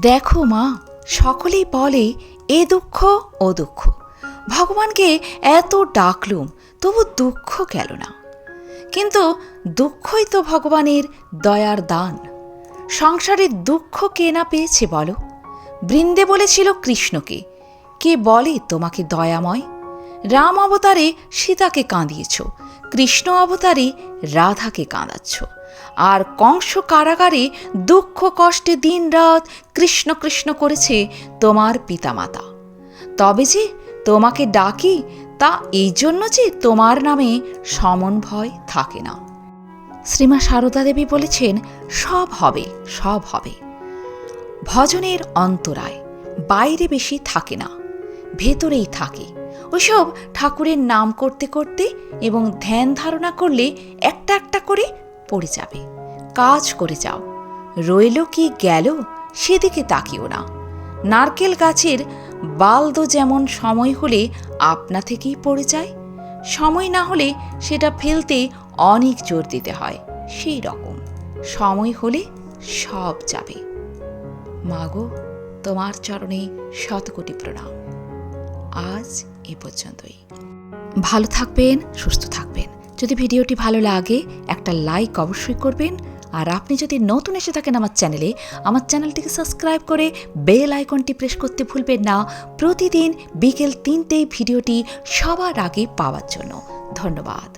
দেখো মা, সকলেই বলে এ দুঃখ ও দুঃখ, ভগবানকে এত ডাকলুম তবু দুঃখ গেল না। কিন্তু দুঃখই তো ভগবানের দয়ার দান। সংসারের দুঃখ কে না পেয়েছে বলো? বৃন্দে বলেছিল কৃষ্ণকে, কে বলে তোমাকে দয়াময়? রাম অবতারে সীতাকে কাঁদিয়েছ, কৃষ্ণ অবতারে রাধাকে কাঁদাচ্ছ। আর কংস কারাগারে দুঃখ কষ্টে দিন রাত কৃষ্ণ কৃষ্ণ করেছে তোমার পিতামাতা। তবে যে তোমাকে ডাকি তা এই জন্য যে তোমার নামে সমন ভয় থাকে না। শ্রীমা সারদা দেবী বলেছেন, সব হবে, সব হবে। ভজনের অন্তরায় বাইরে বেশি থাকে না, ভেতরেই থাকে। ওসব ঠাকুরের নাম করতে করতে এবং ধ্যান ধারণা করলে একটা একটা করে পড়ে যাবে। কাজ করে যাও, রইল কি গেল সেদিকে তাকিও না। নারকেল গাছের বালদ যেমন সময় হলে আপনা থেকেই পড়ে যায়, সময় না হলে সেটা ফেলতে অনেক জোর দিতে হয়, সেই রকম সময় হলে সব যাবে। মাগো, তোমার চরণে শতকোটি প্রণাম। আজ এ পর্যন্তই। ভালো থাকবেন, সুস্থ থাকবেন। যদি ভিডিওটি ভালো লাগে একটা লাইক অবশ্যই করবেন। আর আপনি যদি নতুন এসে থাকেন আমার চ্যানেলটিকে সাবস্ক্রাইব করে বেল আইকনটি প্রেস করতে ভুলবেন না, প্রতিদিন বিকেল 3টেয় ভিডিওটি সবার আগে পাওয়ার জন্য। ধন্যবাদ।